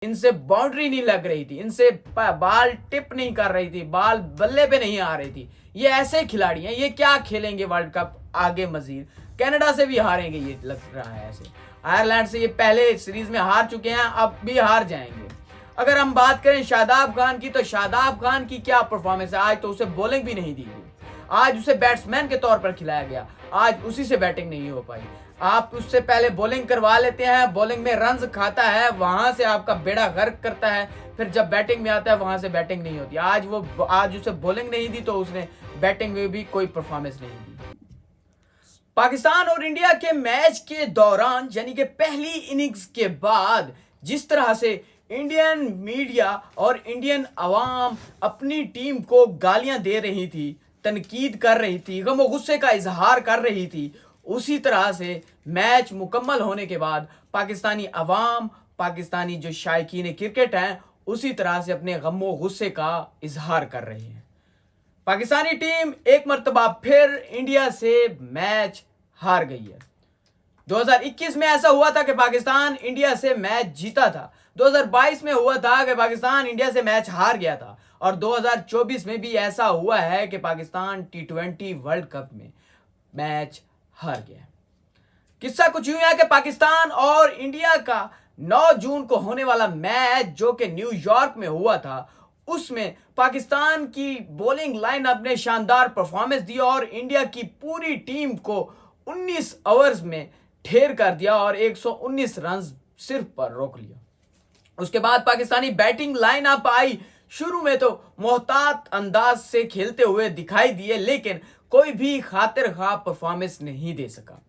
इनसे बाउंड्री नहीं लग रही थी, इनसे बाल टिप नहीं कर रही थी, बाल बल्ले पे नहीं आ रही थी। ये ऐसे खिलाड़ी हैं, ये क्या खेलेंगे वर्ल्ड कप आगे मजीद। कनाडा से भी हारेंगे ये लग रहा है ऐसे। आयरलैंड से ये पहले सीरीज में हार चुके हैं, अब भी हार जाएंगे। अगर हम बात करें शादाब खान की, तो शादाब खान की क्या परफॉर्मेंस है। आज तो उसे बॉलिंग भी नहीं दी गई, आज उसे बैट्समैन के तौर पर खिलाया गया, आज उसी से बैटिंग नहीं हो पाई। आप उससे पहले बॉलिंग करवा लेते हैं, बॉलिंग में रन्स खाता है, वहां से आपका बेड़ा गर्क करता है, फिर जब बैटिंग में आता है वहां से बैटिंग नहीं होती। आज उसे बॉलिंग नहीं दी तो उसने बैटिंग में भी कोई परफॉर्मेंस नहीं दी। पाकिस्तान और इंडिया के मैच के दौरान यानी कि पहली इनिंग्स के बाद जिस तरह से इंडियन मीडिया और इंडियन अवाम अपनी टीम को गालियां दे रही थी, तनकीद कर रही थी, गम गुस्से का इजहार कर रही थी, उसी तरह से मैच मुकम्मल होने के बाद पाकिस्तानी अवाम, पाकिस्तानी जो शायकीन क्रिकेट हैं, उसी तरह से अपने गम गुस्से का इजहार कर रहे हैं। पाकिस्तानी टीम एक मर्तबा फिर इंडिया से मैच हार गई है। 2021 में ऐसा हुआ था कि पाकिस्तान इंडिया से मैच जीता था, 2022 में हुआ था कि पाकिस्तान इंडिया से मैच हार गया था, और 2024 में भी ऐसा हुआ है कि पाकिस्तान T20 वर्ल्ड कप में मैच हार गया। किस्सा कुछ यूं है कि पाकिस्तान और इंडिया का 9 जून को होने वाला मैच जो कि न्यूयॉर्क में हुआ था, उसमें पाकिस्तान की बॉलिंग लाइनअप ने शानदार परफॉर्मेंस दी और इंडिया की पूरी टीम को 19 ओवर्स में ढेर कर दिया और 119 रन सिर्फ पर रोक लिया। उसके बाद पाकिस्तानी बैटिंग लाइनअप आई। शुरू में तो मोहतात अंदाज से खेलते हुए दिखाई दिए, लेकिन कोई भी खातिर खा परफॉर्मेंस नहीं दे सका।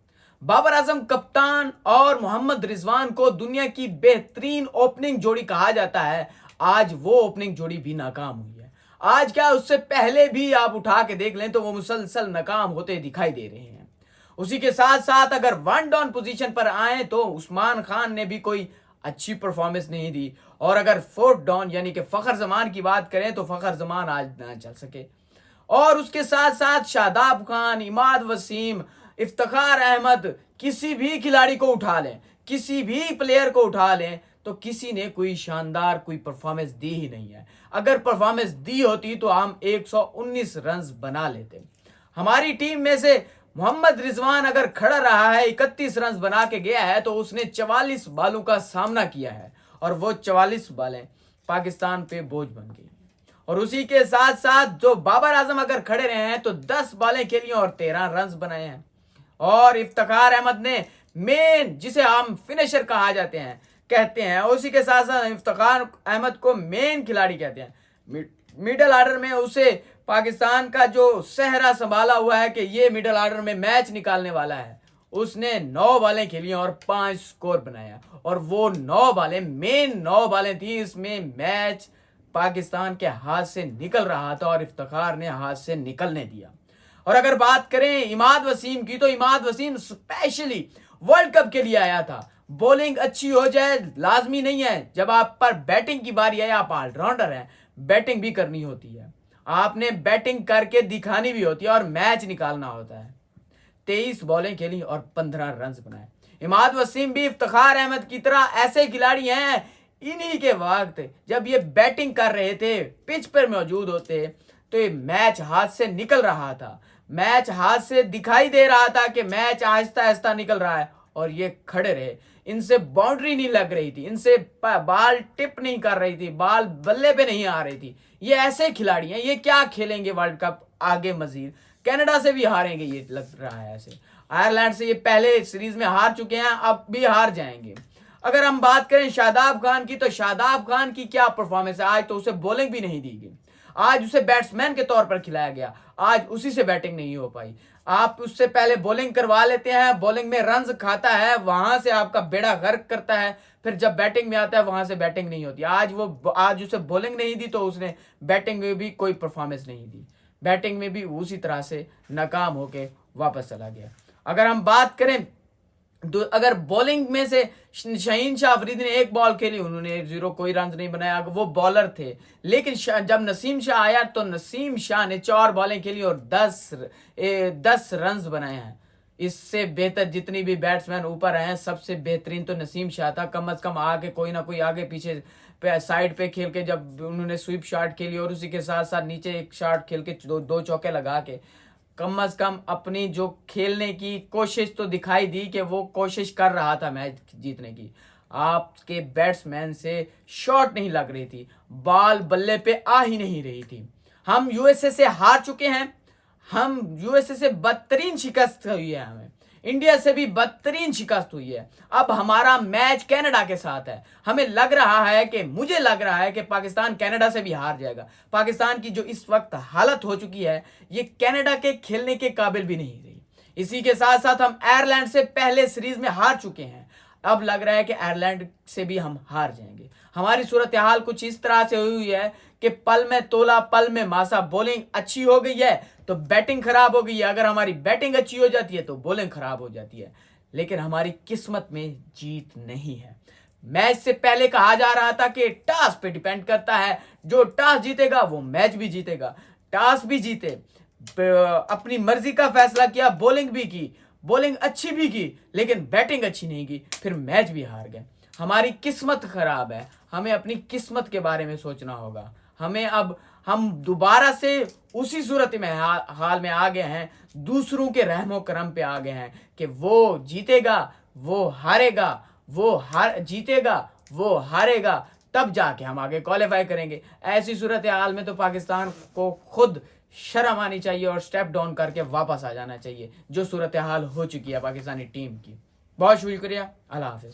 बाबर आजम कप्तान और मोहम्मद रिजवान को दुनिया की बेहतरीन ओपनिंग जोड़ी कहा जाता है, आज वो ओपनिंग जोड़ी भी नाकाम हुई है। आज क्या, उससे पहले भी आप उठा के देख लें तो वो मुसलसल नाकाम होते दिखाई दे रहे हैं। उसी के साथ साथ अगर वन डाउन पोजीशन पर आए तो उस्मान खान ने भी कोई अच्छी परफॉर्मेंस नहीं दी, और अगर फोर्थ डाउन यानी कि फखर जमान की बात करें तो फखर जमान आज ना चल सके। और उसके साथ साथ शादाब खान, इमाद वसीम, इफ्तिखार अहमद, किसी भी खिलाड़ी को उठा लें, किसी भी प्लेयर को उठा लें, तो किसी ने कोई शानदार कोई परफॉर्मेंस दी ही नहीं है। अगर परफॉर्मेंस दी होती तो हम 119 रन बना लेते। हमारी टीम में से मोहम्मद रिजवान अगर खड़ा रहा है, 31 रन बना के गया है, तो उसने 44 बालों का सामना किया है, और वो 44 बालें पाकिस्तान पे बोझ बन गई। और उसी के साथ साथ जो बाबर आजम अगर खड़े रहे हैं तो 10 बालें खेली और 13 रन बनाए हैं। और इफ्तिखार अहमद ने मेन, जिसे हम फिनिशर कहा जाते हैं कहते हैं, उसी के साथ साथ इफ्तिखार अहमद को मेन खिलाड़ी कहते हैं। मिडल ऑर्डर में उसे पाकिस्तान का जो सहरा संभाला हुआ है कि ये मिडल ऑर्डर में मैच निकालने वाला है, उसने 9 बालें खेली और 5 स्कोर बनाया, और वो 9 बालें मेन 9 बालें थी। इसमें मैच पाकिस्तान के हाथ से निकल रहा था और इफ्तिखार ने हाथ से निकलने दिया। और अगर बात करें इमाद वसीम की, तो Imad Wasim especially world cup के लिए आया था। बॉलिंग अच्छी हो जाए लाजमी नहीं है, जब आप पर बैटिंग की बारी आए, आप ऑलराउंडर हैं, बैटिंग भी करनी होती है, आपने बैटिंग करके दिखानी भी होती है और मैच निकालना होता है। 23 बॉलें खेली और 15 रन बनाए। इमाद वसीम भी इफ्तिखार अहमद की तरह ऐसे खिलाड़ी हैं, इन्हीं के वक्त जब ये बैटिंग कर रहे थे, पिच पर मौजूद होते, तो ये मैच हाथ से निकल रहा था, मैच हाथ से दिखाई दे रहा था कि मैच आहिस्ता आहिस्ता निकल रहा है, और ये खड़े रहे। इनसे बाउंड्री नहीं लग रही थी, इनसे बाल टिप नहीं कर रही थी, बाल बल्ले पे नहीं आ रही थी। ये ऐसे खिलाड़ी हैं, ये क्या खेलेंगे वर्ल्ड कप आगे मजीद। कनाडा से भी हारेंगे ये लग रहा है ऐसे। आयरलैंड से ये पहले सीरीज में हार चुके हैं, अब भी हार जाएंगे। अगर हम बात करें शादाब खान की, तो शादाब खान की क्या परफॉर्मेंस है। आज तो उसे बॉलिंग भी नहीं दी गई, आज उसे बैट्समैन के तौर पर खिलाया गया, आज उसी से बैटिंग नहीं हो पाई। आप उससे पहले बॉलिंग करवा लेते हैं, बॉलिंग में रन्स खाता है, वहां से आपका बेड़ा गर्क करता है, फिर जब बैटिंग में आता है वहां से बैटिंग नहीं होती। आज उसे बॉलिंग नहीं दी तो उसने बैटिंग में भी कोई परफॉर्मेंस नहीं दी, बैटिंग में भी उसी तरह से नाकाम होके वापस चला गया। अगर हम बात करें अगर बॉलिंग में से शहीन शाह अफरीदी ने 1 बॉल खेली, उन्होंने 0 कोई रन नहीं बनाया, वो बॉलर थे। लेकिन जब नसीम शाह आया तो नसीम शाह ने 4 बॉलें खेली और 10 रन बनाए हैं। इससे बेहतर जितनी भी बैट्समैन ऊपर हैं सबसे बेहतरीन तो नसीम शाह था। कम अज कम आके कोई ना कोई आगे पीछे पे साइड पे खेल के जब उन्होंने स्वीप शॉट खेली और उसी के साथ साथ नीचे एक शॉट खेल के दो चौके लगा के कम अज कम अपनी जो खेलने की कोशिश तो दिखाई दी कि वो कोशिश कर रहा था मैच जीतने की। आपके बैट्समैन से शॉट नहीं लग रही थी, बॉल बल्ले पे आ ही नहीं रही थी। हम यूएसए से हार चुके हैं, हम यूएसए से बदतरीन शिकस्त हुई है, हमें इंडिया से भी बदतरीन शिकस्त हुई है। अब हमारा मैच कनाडा के साथ है। हमें लग रहा है कि मुझे लग रहा है कि पाकिस्तान कनाडा से भी हार जाएगा। पाकिस्तान की जो इस वक्त हालत हो चुकी है ये कनाडा के खेलने के काबिल भी नहीं रही। इसी के साथ साथ हम आयरलैंड से पहले सीरीज में हार चुके हैं, अब लग रहा है कि आयरलैंड से भी हम हार जाएंगे। हमारी सूरत हाल कुछ इस तरह से हुई है कि पल में तोला पल में मासा। बॉलिंग अच्छी हो गई है तो बैटिंग खराब हो गई है, अगर हमारी बैटिंग अच्छी हो जाती है तो बॉलिंग खराब हो जाती है। लेकिन हमारी किस्मत में जीत नहीं है। मैच से पहले कहा जा रहा था कि टॉस पे डिपेंड करता है, जो टॉस जीतेगा वो मैच भी जीतेगा। टॉस भी जीते, अपनी मर्जी का फैसला किया, बॉलिंग भी की, बॉलिंग अच्छी भी की, लेकिन बैटिंग अच्छी नहीं की, फिर मैच भी हार गए। हमारी किस्मत खराब है, हमें अपनी किस्मत के बारे में सोचना होगा। हमें अब हम दोबारा से उसी सूरत में हाल में आ गए हैं, दूसरों के रहमो करम पे आ गए हैं कि वो जीतेगा वो हारेगा, जीतेगा वो हारेगा, तब जाके हम आगे क्वालिफाई करेंगे। ऐसी सूरत हाल में तो पाकिस्तान को खुद शर्म आनी चाहिए और स्टेप डाउन करके वापस आ जाना चाहिए, जो सूरत हाल हो चुकी है पाकिस्तानी टीम की। बहुत शुक्रिया, अल्लाह हाफिज।